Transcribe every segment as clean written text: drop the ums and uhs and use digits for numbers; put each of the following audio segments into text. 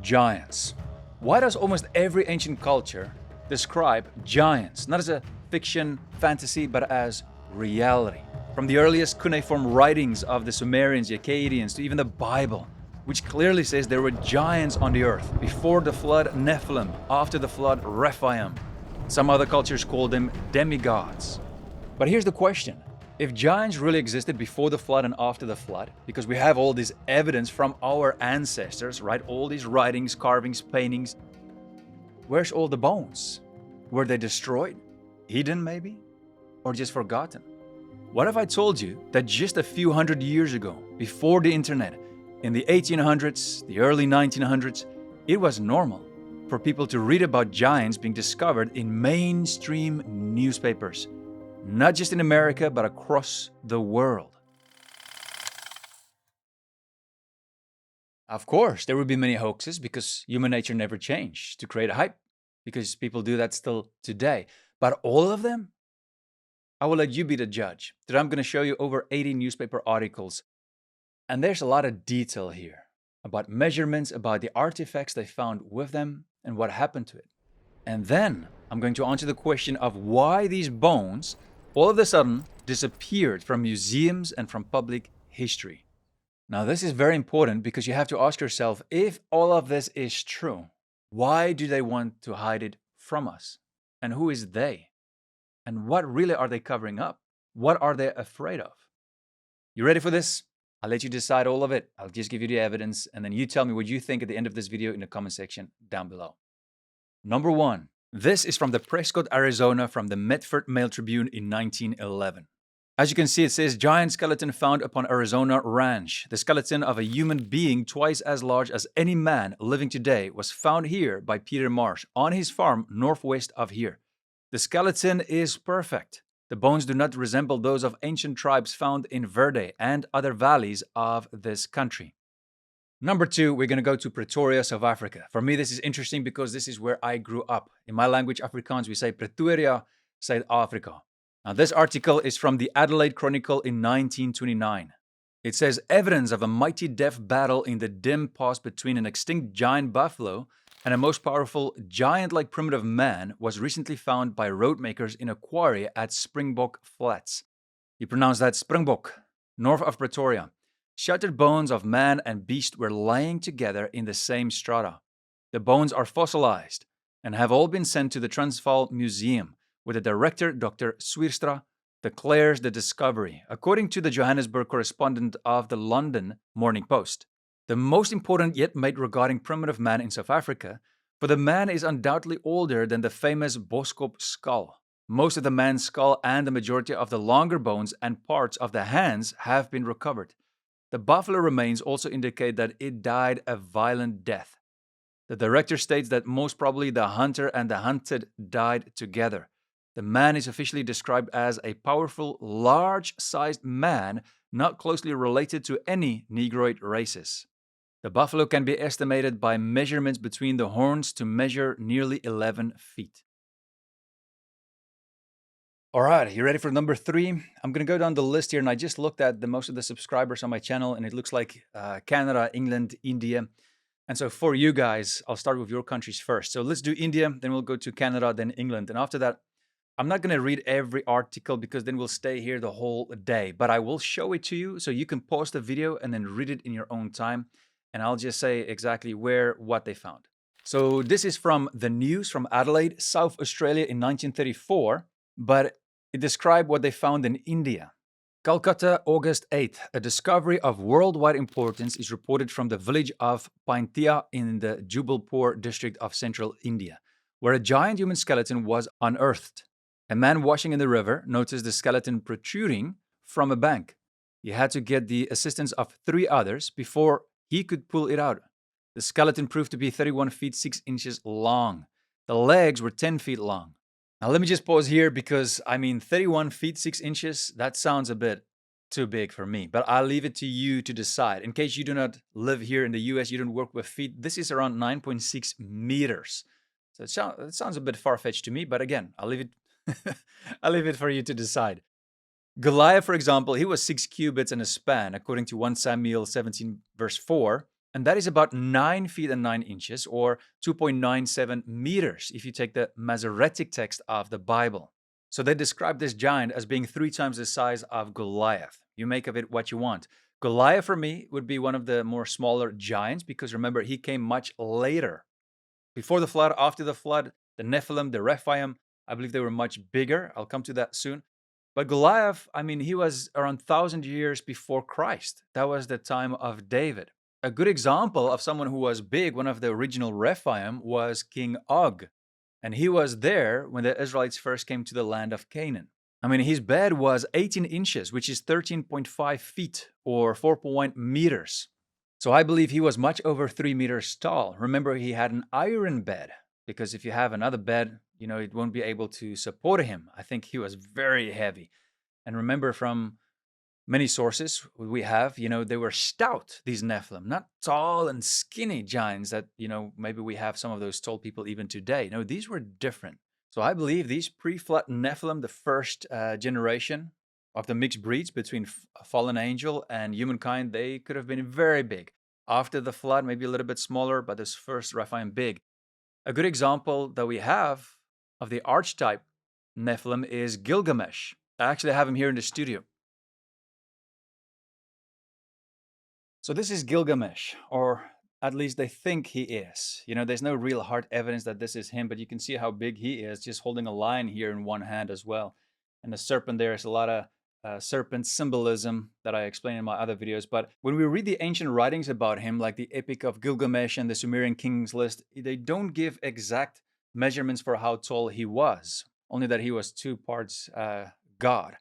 giants. Why does almost every ancient culture describe giants, not as a fiction, fantasy, but as reality? From the earliest cuneiform writings of the Sumerians, the Akkadians, to even the Bible, which clearly says there were giants on the earth. Before the flood, Nephilim. After the flood, Rephaim. Some other cultures call them demigods. But here's the question. If giants really existed before the flood and after the flood, because we have all this evidence from our ancestors, right? All these writings, carvings, paintings, where's all the bones? Were they destroyed? Hidden maybe? Or just forgotten? What if I told you that just a few hundred years ago, before the internet, in the 1800s, the early 1900s, it was normal for people to read about giants being discovered in mainstream newspapers, not just in America, but across the world. Of course, there would be many hoaxes because human nature never changed to create a hype, because people do that still today. But all of them? I will let you be the judge. Today I'm going to show you over 80 newspaper articles. And there's a lot of detail here about measurements, about the artifacts they found with them, and what happened to it. And then I'm going to answer the question of why these bones all of a sudden disappeared from museums and from public history. Now, this is very important because you have to ask yourself, if all of this is true, why do they want to hide it from us? And who is they? And what really are they covering up? What are they afraid of? You ready for this? I'll let you decide all of it. I'll just give you the evidence, and then you tell me what you think at the end of this video in the comment section down below. Number one, this is from the Prescott, Arizona, from the Medford Mail Tribune in 1911. As you can see, it says, giant skeleton found upon Arizona ranch. The skeleton of a human being twice as large as any man living today was found here by Peter Marsh on his farm northwest of here. The skeleton is perfect. The bones do not resemble those of ancient tribes found in Verde and other valleys of this country. Number two, we're going to go to Pretoria, South Africa. For me, this is interesting because this is where I grew up. In my language, Afrikaans, we say Pretoria, South Africa. Now, this article is from the Adelaide Chronicle in 1929. It says, evidence of a mighty death battle in the dim past between an extinct giant buffalo and a most powerful giant-like primitive man was recently found by roadmakers in a quarry at Springbok Flats. You pronounce that Springbok, north of Pretoria. Shattered bones of man and beast were lying together in the same strata. The bones are fossilized and have all been sent to the Transvaal Museum, where the director, Dr. Swierstra, declares the discovery, according to the Johannesburg correspondent of the London Morning Post, the most important yet made regarding primitive man in South Africa, for the man is undoubtedly older than the famous Boskop skull. Most of the man's skull and the majority of the longer bones and parts of the hands have been recovered. The buffalo remains also indicate that it died a violent death. The director states that most probably the hunter and the hunted died together. The man is officially described as a powerful, large-sized man not closely related to any Negroid races. The buffalo can be estimated by measurements between the horns to measure nearly 11 feet. All right, you ready for number three? I'm going to go down the list here, and I just looked at most of the subscribers on my channel, and it looks like Canada, England, India. And so for you guys, I'll start with your countries first. So let's do India, then we'll go to Canada, then England. And after that, I'm not going to read every article because then we'll stay here the whole day. But I will show it to you so you can pause the video and then read it in your own time. And I'll just say exactly what they found. So this is from the news from Adelaide, South Australia in 1934. But it described what they found in India. Calcutta, August 8th. A discovery of worldwide importance is reported from the village of Paintia in the Jubalpur district of central India, where a giant human skeleton was unearthed. A man washing in the river noticed the skeleton protruding from a bank. He had to get the assistance of 3 others before he could pull it out. The skeleton proved to be 31 feet 6 inches long. The legs were 10 feet long. Now let me just pause here because, 31 feet 6 inches, that sounds a bit too big for me. But I'll leave it to you to decide. In case you do not live here in the US, you don't work with feet, this is around 9.6 meters. So it sounds a bit far-fetched to me, but again, I'll leave it for you to decide. Goliath, for example, he was 6 cubits and a span, according to 1 Samuel 17 verse 4. And that is about 9 feet and 9 inches, or 2.97 meters, if you take the Masoretic text of the Bible. So they describe this giant as being 3 times the size of Goliath. You make of it what you want. Goliath, for me, would be one of the more smaller giants, because remember, he came much later. Before the flood, after the flood, the Nephilim, the Rephaim, I believe they were much bigger. I'll come to that soon. But Goliath, I mean, he was around 1,000 years before Christ. That was the time of David. A good example of someone who was big, one of the original Rephaim, was King Og. And he was there when the Israelites first came to the land of Canaan. I mean, his bed was 18 inches, which is 13.5 feet or 4.1 meters. So I believe he was much over 3 meters tall. Remember, he had an iron bed, because if you have another bed, it won't be able to support him. I think he was very heavy. And remember, from many sources we have, they were stout, these Nephilim, not tall and skinny giants that, maybe we have some of those tall people even today. No, these were different. So I believe these pre-flood Nephilim, the first generation of the mixed breeds between fallen angel and humankind, they could have been very big. After the flood, maybe a little bit smaller, but this first Rephaim big. A good example that we have of the archetype Nephilim is Gilgamesh. I actually have him here in the studio. So this is Gilgamesh, or at least they think he is. There's no real hard evidence that this is him, but you can see how big he is, just holding a lion here in one hand as well. And the serpent, there's a lot of serpent symbolism that I explain in my other videos. But when we read the ancient writings about him, like the Epic of Gilgamesh and the Sumerian Kings list, they don't give exact measurements for how tall he was, only that he was 2 parts God.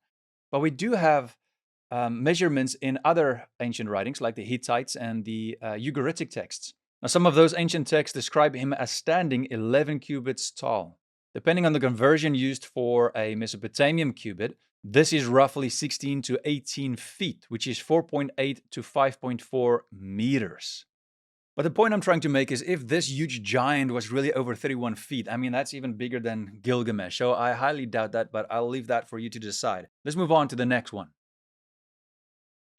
But we do have measurements in other ancient writings, like the Hittites and the Ugaritic texts. Now, some of those ancient texts describe him as standing 11 cubits tall. Depending on the conversion used for a Mesopotamian cubit, this is roughly 16 to 18 feet, which is 4.8 to 5.4 meters. But the point I'm trying to make is, if this huge giant was really over 31 feet, I mean, that's even bigger than Gilgamesh. So I highly doubt that, but I'll leave that for you to decide. Let's move on to the next one.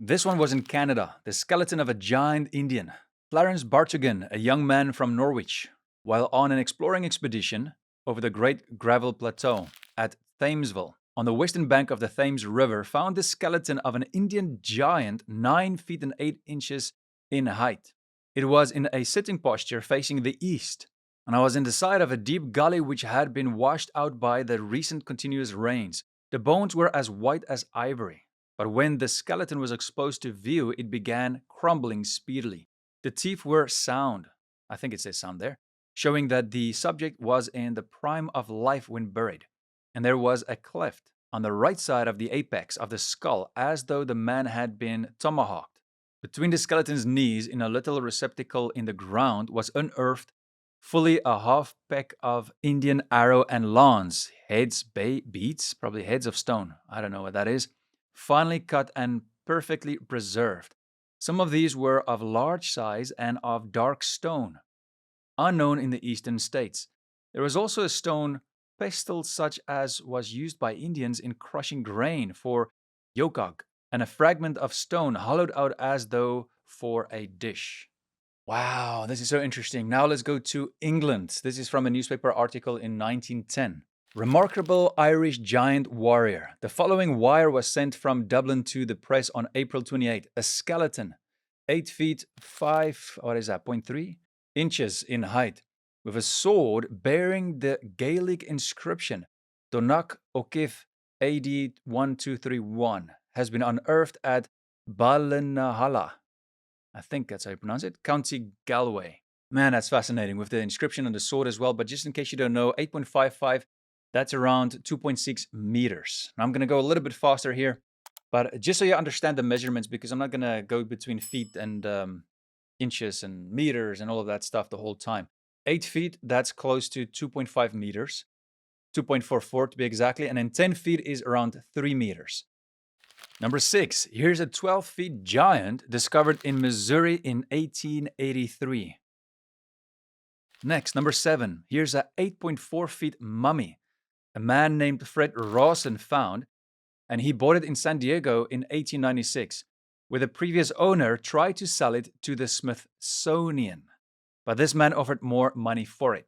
This one was in Canada, the skeleton of a giant Indian. Clarence Bartugan, a young man from Norwich, while on an exploring expedition over the Great Gravel Plateau at Thamesville, on the western bank of the Thames River, found the skeleton of an Indian giant 9 feet and 8 inches in height. It was in a sitting posture facing the east, and I was in the side of a deep gully which had been washed out by the recent continuous rains. The bones were as white as ivory. But when the skeleton was exposed to view, it began crumbling speedily. The teeth were sound, I think it says sound there, showing that the subject was in the prime of life when buried. And there was a cleft on the right side of the apex of the skull, as though the man had been tomahawked. Between the skeleton's knees, in a little receptacle in the ground, was unearthed fully a half peck of Indian arrow and lance, heads, beads, probably heads of stone, I don't know what that is, finely cut and perfectly preserved. Some of these were of large size and of dark stone, unknown in the eastern states. There was also a stone pestle such as was used by Indians in crushing grain for yokag, and a fragment of stone hollowed out as though for a dish. Wow, this is so interesting. Now let's go to England. This is from a newspaper article in 1910. Remarkable Irish giant warrior. The following wire was sent from Dublin to the press on April 28. A skeleton, 8 feet 0.3 inches in height, with a sword bearing the Gaelic inscription, Donach O'Keefe, AD 1231, has been unearthed at Ballinahalla. I think that's how you pronounce it, County Galway. Man, that's fascinating, with the inscription on the sword as well. But just in case you don't know, 8.55, that's around 2.6 meters. Now I'm going to go a little bit faster here, but just so you understand the measurements, because I'm not going to go between feet and inches and meters and all of that stuff the whole time. 8 feet, that's close to 2.5 meters, 2.44 to be exactly, and then 10 feet is around 3 meters. Number 6, here's a 12 feet giant discovered in Missouri in 1883. Next, number 7, here's a 8.4 feet mummy a man named Fred Rawson found, and he bought it in San Diego in 1896. where the previous owner tried to sell it to the Smithsonian, but this man offered more money for it.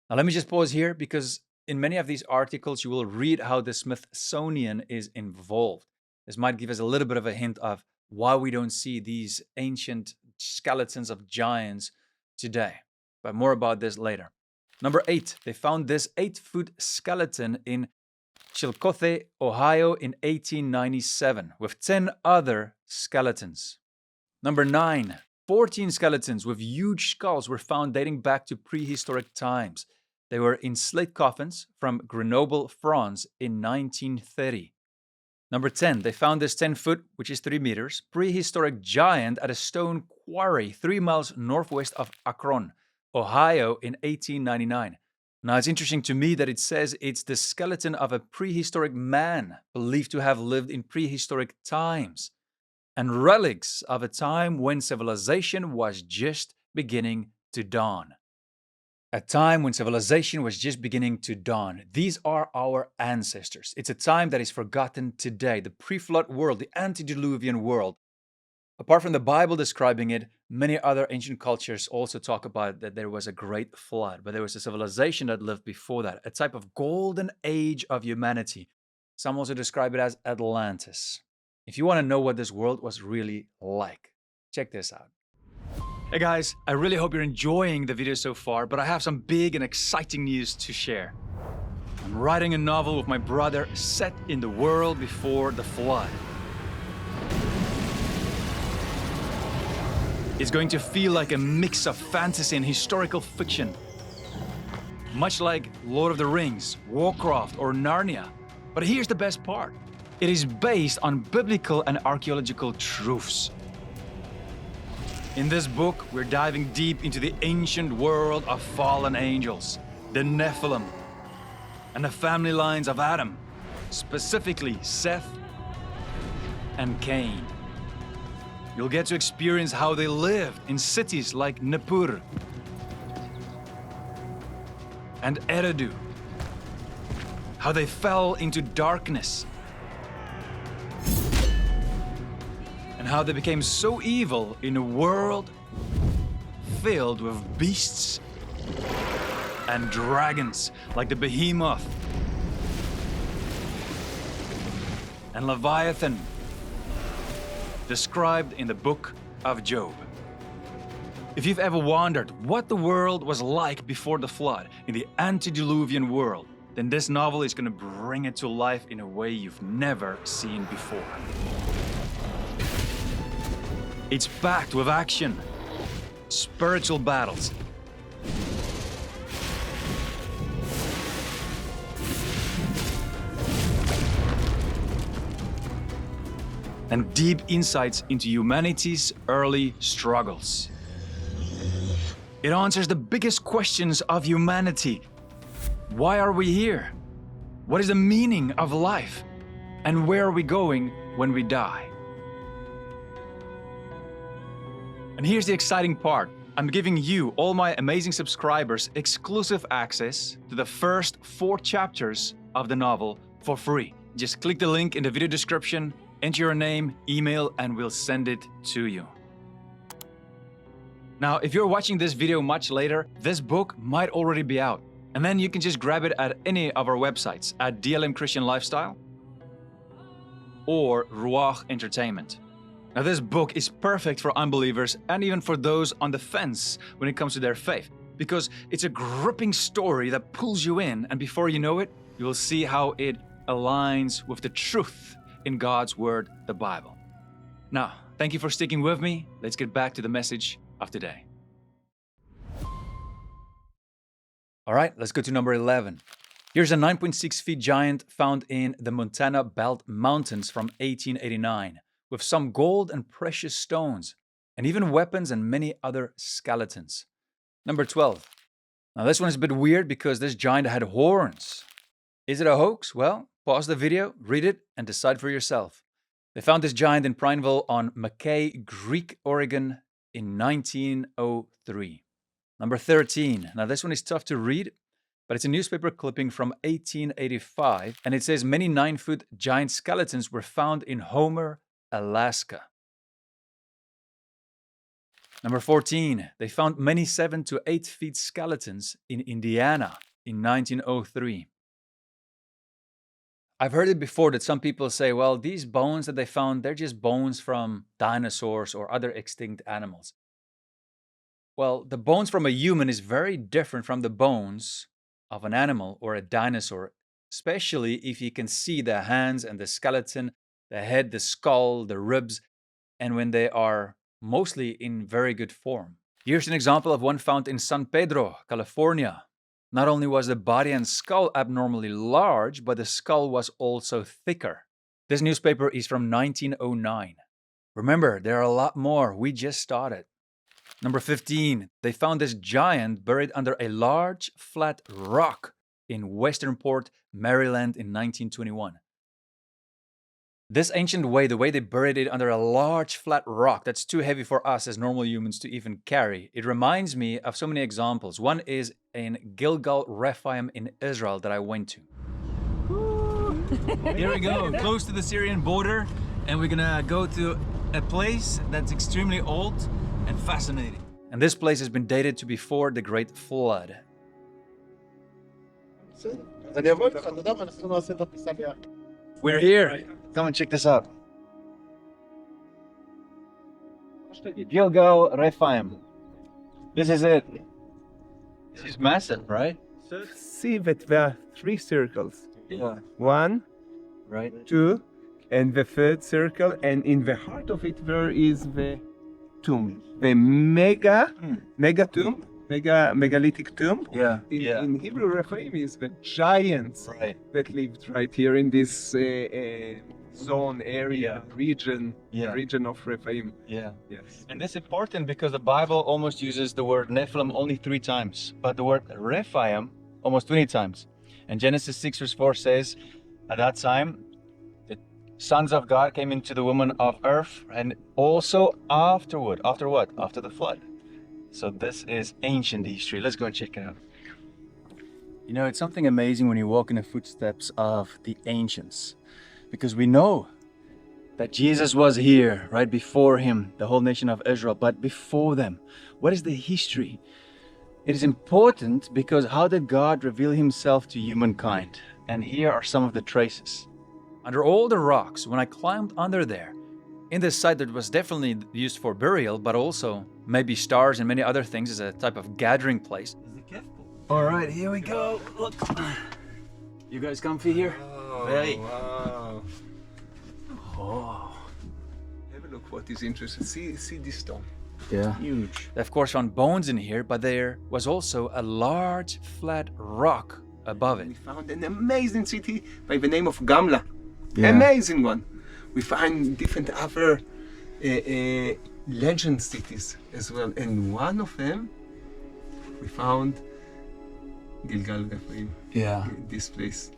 Now, let me just pause here because in many of these articles, you will read how the Smithsonian is involved. This might give us a little bit of a hint of why we don't see these ancient skeletons of giants today. But more about this later. Number 8, they found this 8-foot skeleton in Chillicothe, Ohio in 1897 with 10 other skeletons. Number 9, 14 skeletons with huge skulls were found dating back to prehistoric times. They were in slate coffins from Grenoble, France in 1930. Number 10, they found this 10-foot, which is 3 meters, prehistoric giant at a stone quarry 3 miles northwest of Akron, Ohio in 1899. Now, it's interesting to me that it says it's the skeleton of a prehistoric man believed to have lived in prehistoric times and relics of a time when civilization was just beginning to dawn. A time when civilization was just beginning to dawn. These are our ancestors. It's a time that is forgotten today, the pre-flood world, the antediluvian world. Apart from the Bible describing it, many other ancient cultures also talk about that there was a great flood, but there was a civilization that lived before that, a type of golden age of humanity. Some also describe it as Atlantis. If you want to know what this world was really like, check this out. Hey guys, I really hope you're enjoying the video so far, but I have some big and exciting news to share. I'm writing a novel with my brother set in the world before the flood. It's going to feel like a mix of fantasy and historical fiction. Much like Lord of the Rings, Warcraft, or Narnia. But here's the best part. It is based on biblical and archaeological truths. In this book, we're diving deep into the ancient world of fallen angels, the Nephilim, and the family lines of Adam, specifically Seth and Cain. You'll get to experience how they lived in cities like Nippur and Eridu, how they fell into darkness, and how they became so evil in a world filled with beasts and dragons like the Behemoth and Leviathan, described in the book of Job. If you've ever wondered what the world was like before the flood, in the antediluvian world, then this novel is going to bring it to life in a way you've never seen before. It's packed with action, spiritual battles, and deep insights into humanity's early struggles. It answers the biggest questions of humanity. Why are we here? What is the meaning of life? And where are we going when we die? And here's the exciting part. I'm giving you, all my amazing subscribers, exclusive access to the first 4 chapters of the novel for free. Just click the link in the video description, enter your name, email, and we'll send it to you. Now, if you're watching this video much later, this book might already be out. And then you can just grab it at any of our websites, at DLM Christian Lifestyle or Ruach Entertainment. Now, this book is perfect for unbelievers and even for those on the fence when it comes to their faith, because it's a gripping story that pulls you in, and before you know it, you will see how it aligns with the truth in God's Word, the Bible. Now, thank you for sticking with me. Let's get back to the message of today. All right, let's go to number 11. Here's a 9.6 feet giant found in the Montana Belt Mountains from 1889, with some gold and precious stones, and even weapons and many other skeletons. Number 12. Now this one is a bit weird because this giant had horns. Is it a hoax? Well, pause the video, read it, and decide for yourself. They found this giant in Prineville on McKay Creek, Oregon in 1903. Number 13. Now this one is tough to read, but it's a newspaper clipping from 1885, and it says many 9-foot giant skeletons were found in Homer, Alaska. Number 14, they found many 7 to 8 feet skeletons in Indiana in 1903. I've heard it before that some people say, well, these bones that they found, they're just bones from dinosaurs or other extinct animals. Well, the bones from a human is very different from the bones of an animal or a dinosaur, especially if you can see the hands and the skeleton, the head, the skull, the ribs, and when they are mostly in very good form. Here's an example of one found in San Pedro, California. Not only was the body and skull abnormally large, but the skull was also thicker. This newspaper is from 1909. Remember, there are a lot more. We just started. Number 15, they found this giant buried under a large flat rock in Westernport, Maryland in 1921. This ancient way, the way they buried it under a large flat rock that's too heavy for us as normal humans to even carry, it reminds me of so many examples. One is in Gilgal, Rephaim in Israel that I went to. Here we go, close to the Syrian border, and we're gonna go to a place that's extremely old and fascinating. And this place has been dated to before the Great Flood. We're here. Come and check this out. Gilgal, Rephaim. This is it. This is massive, right? See that there are 3 circles. Yeah. 1, Right? 2, and the 3rd circle, and in the heart of it there is the tomb, the megalithic tomb. Yeah. In Hebrew, Rephaim is the giants Right. that lived right here in this zone, area, region of Rephaim. Yeah. Yes. And that's important because the Bible almost uses the word Nephilim only 3 times, but the word Rephaim almost 20 times. And Genesis 6 verse 4 says, at that time, the sons of God came into the woman of earth, and also afterward. After what? After the flood. So this is ancient history. Let's go and check it out. You know, it's something amazing when you walk in the footsteps of the ancients, because we know that Jesus was here right before him, the whole nation of Israel, but before them, what is the history? It is important because how did God reveal himself to humankind? And here are some of the traces. Under all the rocks, when I climbed under there, in this site that was definitely used for burial, but also maybe stars and many other things as a type of gathering place. All right, here we go. Look. You guys comfy here? Oh, Hey. wow. Oh. Have a look what is interesting. See this stone. Yeah. Huge. They of course found bones in here, but there was also a large flat rock above it. We found an amazing city by the name of Gamla. Yeah. Amazing one. We find different other legend cities as well, and one of them we found Gilgal Rephaim. Yeah. This place,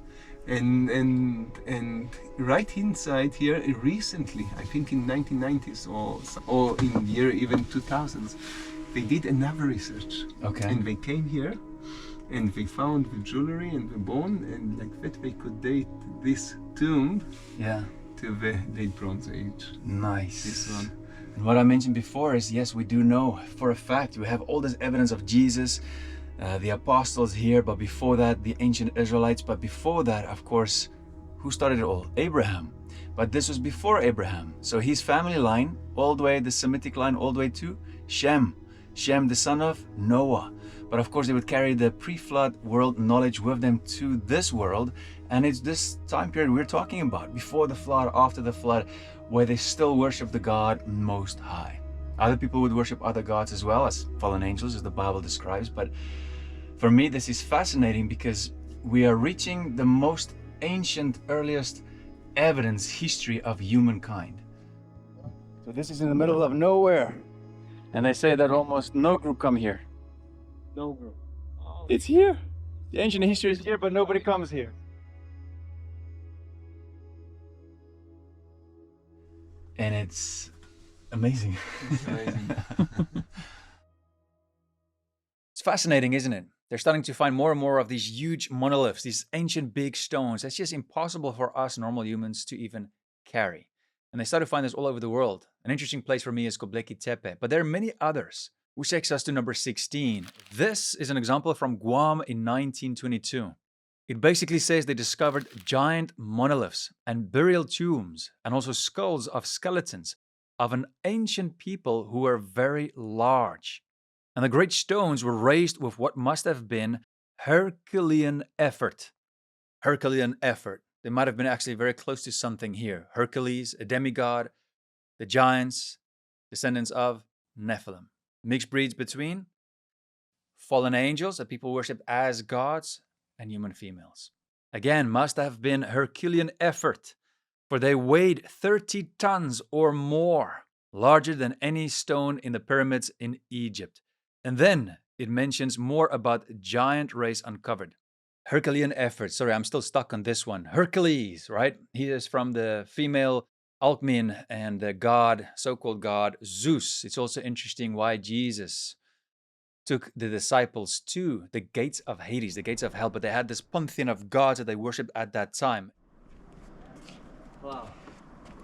and right inside here recently, I think in 1990s or in year even 2000s, they did another research. Okay. And they came here and they found the jewelry and the bone, and like that they could date this tomb Yeah. to the late Bronze Age. Nice. This one. And what I mentioned before is, yes, we do know for a fact, we have all this evidence of Jesus, the apostles here, but before that, the ancient Israelites, but before that, of course, who started it all? Abraham. But this was before Abraham. So his family line, all the way, the Semitic line, all the way to Shem. Shem, the son of Noah. But of course, they would carry the pre-flood world knowledge with them to this world. And it's this time period we're talking about, before the flood, after the flood, where they still worship the God Most High. Other people would worship other gods as well, as fallen angels, as the Bible describes. But for me, this is fascinating because we are reaching the most ancient, earliest evidence, history of humankind. So this is in the middle of nowhere. And they say that almost no group come here. No, bro. Oh. It's here. The ancient history is here, but nobody comes here. And it's amazing. It's amazing. It's fascinating, isn't it? They're starting to find more and more of these huge monoliths, these ancient big stones. That's just impossible for us normal humans to even carry. And they start to find this all over the world. An interesting place for me is Göbekli Tepe, but there are many others, which takes us to number 16. This is an example from Guam in 1922. It basically says they discovered giant monoliths and burial tombs and also skulls of skeletons of an ancient people who were very large. And the great stones were raised with what must have been Herculean effort. Herculean effort. They might have been actually very close to something here. Hercules, a demigod, the giants, descendants of Nephilim. Mixed breeds between fallen angels that people worship as gods and human females. Again, must have been Herculean effort, for they weighed 30 tons or more, larger than any stone in the pyramids in Egypt. And then it mentions more about giant race uncovered. Herculean effort. Sorry, I'm still stuck on this one. Hercules, right? He is from the female Alcmene and the god, so-called god, Zeus. It's also interesting why Jesus took the disciples to the gates of Hades, the gates of hell, but they had this pantheon of gods that they worshipped at that time. Wow.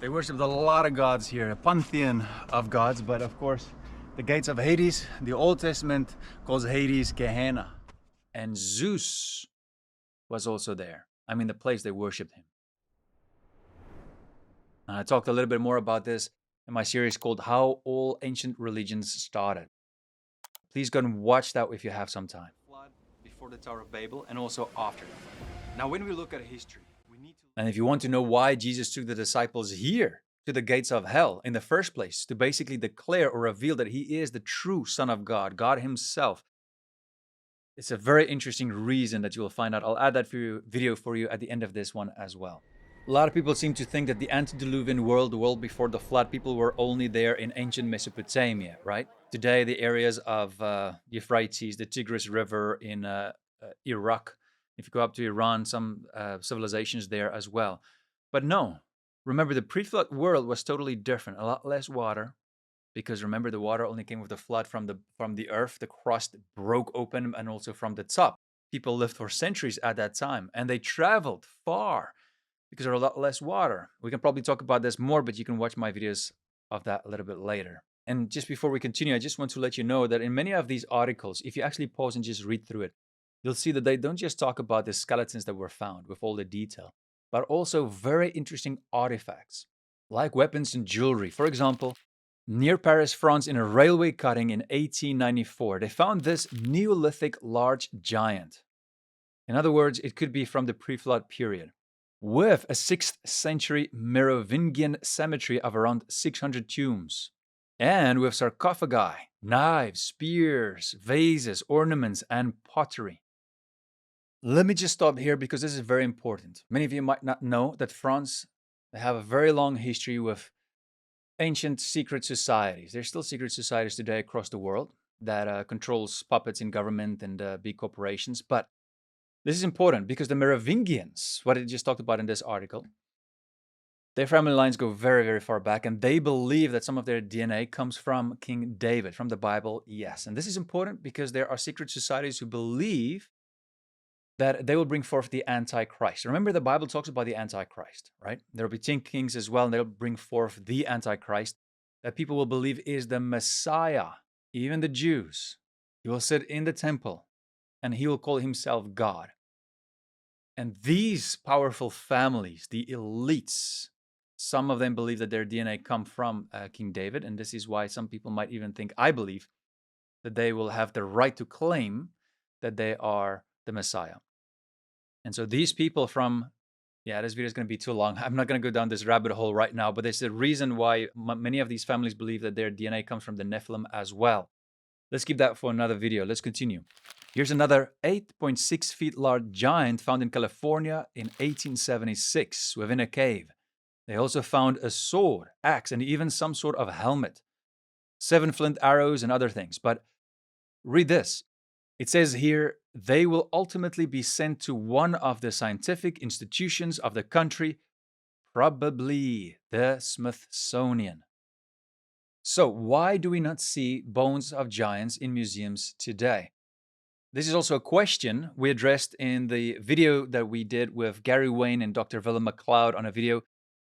They worshipped a lot of gods here, a pantheon of gods, but of course, the gates of Hades, the Old Testament calls Hades Gehenna. And Zeus was also there. I mean, the place they worshipped him. And I talked a little bit more about this in my series called How All Ancient Religions Started. Please go and watch that if you have some time. Flood before the Tower of Babel and also after. Now, when we look at history, we need to... And if you want to know why Jesus took the disciples here to the gates of hell in the first place, to basically declare or reveal that he is the true Son of God, God himself, it's a very interesting reason that you will find out. I'll add that video for you at the end of this one as well. A lot of people seem to think that the antediluvian world, the world before the flood, people were only there in ancient Mesopotamia, right? Today, the areas of the Euphrates, the Tigris River in Iraq. If you go up to Iran, some civilizations there as well. But no, remember the pre-flood world was totally different. A lot less water, because remember the water only came with the flood from the earth. The crust broke open, and also from the top. People lived for centuries at that time, and they traveled far because there are a lot less water. We can probably talk about this more, but you can watch my videos of that a little bit later. And just before we continue, I just want to let you know that in many of these articles, if you actually pause and just read through it, you'll see that they don't just talk about the skeletons that were found with all the detail, but also very interesting artifacts, like weapons and jewelry. For example, near Paris, France, in a railway cutting in 1894, they found this Neolithic large giant. In other words, it could be from the pre-flood period, with a 6th century Merovingian cemetery of around 600 tombs, and with sarcophagi, knives, spears, vases, ornaments, and pottery. Let me just stop here because this is very important. Many of you might not know that France, they have a very long history with ancient secret societies. There's still secret societies today across the world that controls puppets in government and big corporations, but this is important because the Merovingians, what I just talked about in this article, their family lines go very, very far back, and they believe that some of their DNA comes from King David, from the Bible, yes. And this is important because there are secret societies who believe that they will bring forth the Antichrist. Remember, the Bible talks about the Antichrist, right? There will be 10 kings as well, and they'll bring forth the Antichrist that people will believe is the Messiah, even the Jews. He will sit in the temple, and he will call himself God. And these powerful families, the elites, some of them believe that their DNA come from King David, and this is why some people might even think, I believe, that they will have the right to claim that they are the Messiah. And so these people from, this video is going to be too long. I'm not going to go down this rabbit hole right now, but there's a reason why many of these families believe that their DNA comes from the Nephilim as well. Let's keep that for another video. Let's continue. Here's another 8.6 feet large giant found in California in 1876 within a cave. They also found a sword, axe, and even some sort of helmet, 7 flint arrows and other things. But read this. It says here, they will ultimately be sent to one of the scientific institutions of the country, probably the Smithsonian. So why do we not see bones of giants in museums today? This is also a question we addressed in the video that we did with Gary Wayne and Dr. Willem McLeod on a video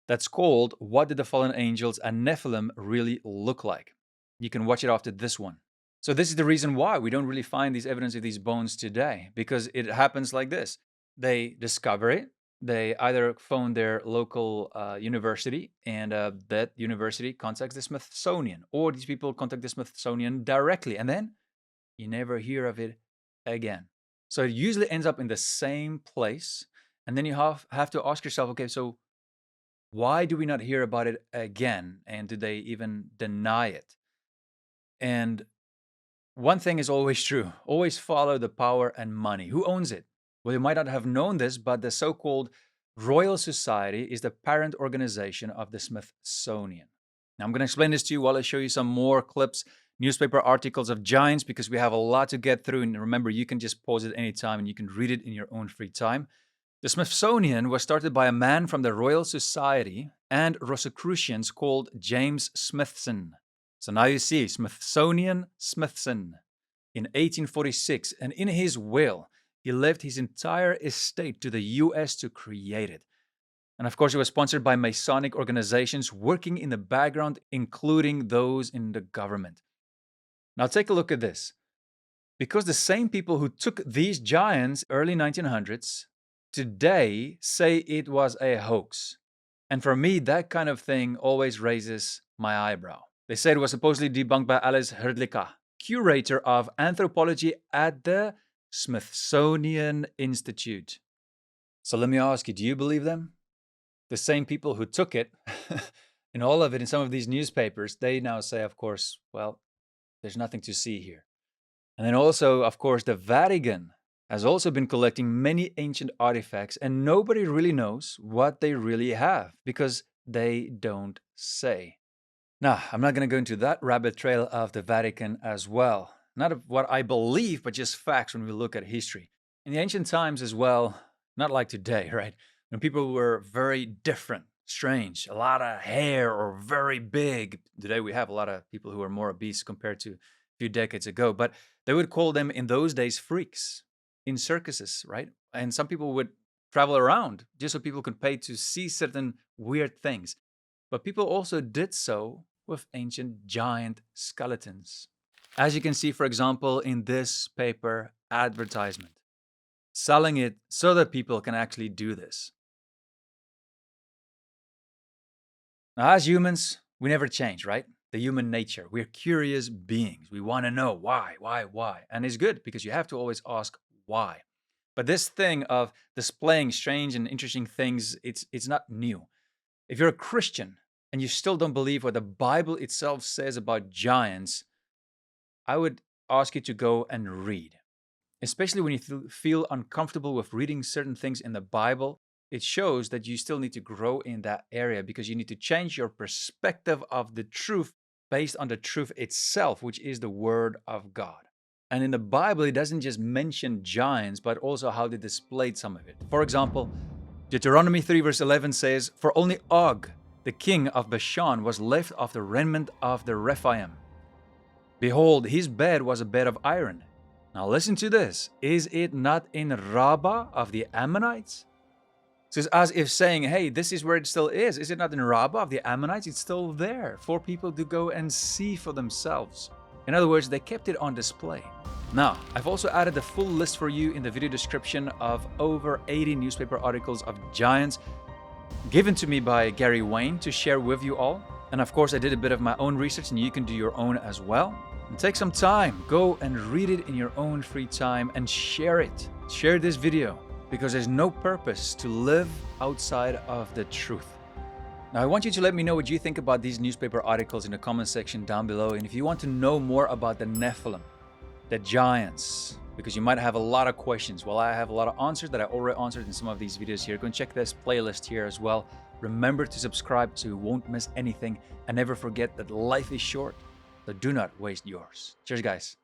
that's called What Did the Fallen Angels and Nephilim Really Look Like? You can watch it after this one. So this is the reason why we don't really find these evidence of these bones today, because it happens like this. They discover it. They either phone their local university, and that university contacts the Smithsonian, or these people contact the Smithsonian directly, and then you never hear of it again. So it usually ends up in the same place, and then you have to ask yourself, okay, so why do we not hear about it again? And do they even deny it? And one thing is always true. Always follow the power and money. Who owns it? Well, you might not have known this, but the so-called Royal Society is the parent organization of the Smithsonian. Now, I'm going to explain this to you while I show you some more clips, newspaper articles of giants, because we have a lot to get through. And remember, you can just pause it anytime and you can read it in your own free time. The Smithsonian was started by a man from the Royal Society and Rosicrucians called James Smithson. So now you see Smithsonian Smithson in 1846, and in his will, he left his entire estate to the US to create it. And of course, it was sponsored by Masonic organizations working in the background, including those in the government. Now take a look at this. Because the same people who took these giants early 1900s today say it was a hoax. And for me, that kind of thing always raises my eyebrow. They said it was supposedly debunked by Alice Hrdlicka, curator of anthropology at the Smithsonian Institute. So let me ask you, do you believe them? The same people who took it, in all of it, in some of these newspapers, they now say, of course, well, there's nothing to see here. And then also, of course, the Vatican has also been collecting many ancient artifacts, and nobody really knows what they really have because they don't say. Now, I'm not going to go into that rabbit trail of the Vatican as well. Not of what I believe, but just facts when we look at history. In the ancient times as well, not like today, right? When people were very different, strange, a lot of hair or very big. Today we have a lot of people who are more obese compared to a few decades ago, but they would call them in those days freaks in circuses, right? And some people would travel around just so people could pay to see certain weird things. But people also did so with ancient giant skeletons. As you can see, for example, in this paper advertisement, selling it so that people can actually do this. Now, as humans, we never change, right? The human nature. We're curious beings. We want to know why. And it's good because you have to always ask why. But this thing of displaying strange and interesting things, it's not new. If you're a Christian and you still don't believe what the Bible itself says about giants, I would ask you to go and read. Especially when you feel uncomfortable with reading certain things in the Bible, it shows that you still need to grow in that area because you need to change your perspective of the truth based on the truth itself, which is the Word of God. And in the Bible, it doesn't just mention giants, but also how they displayed some of it. For example, Deuteronomy 3 verse 11 says, "For only Og, the king of Bashan, was left of the remnant of the Rephaim. Behold, his bed was a bed of iron." Now listen to this. "Is it not in Rabbah of the Ammonites?" So it's as if saying, hey, this is where it still is. Is it not in Rabbah of the Ammonites? It's still there for people to go and see for themselves. In other words, they kept it on display. Now, I've also added a full list for you in the video description of over 80 newspaper articles of giants given to me by Gary Wayne to share with you all. And of course, I did a bit of my own research and you can do your own as well. And take some time, go and read it in your own free time and share it. Share this video because there's no purpose to live outside of the truth. Now, I want you to let me know what you think about these newspaper articles in the comment section down below. And if you want to know more about the Nephilim, the giants, because you might have a lot of questions. Well, I have a lot of answers that I already answered in some of these videos here. Go and check this playlist here as well. Remember to subscribe so you won't miss anything. And never forget that life is short, so do not waste yours. Cheers, guys.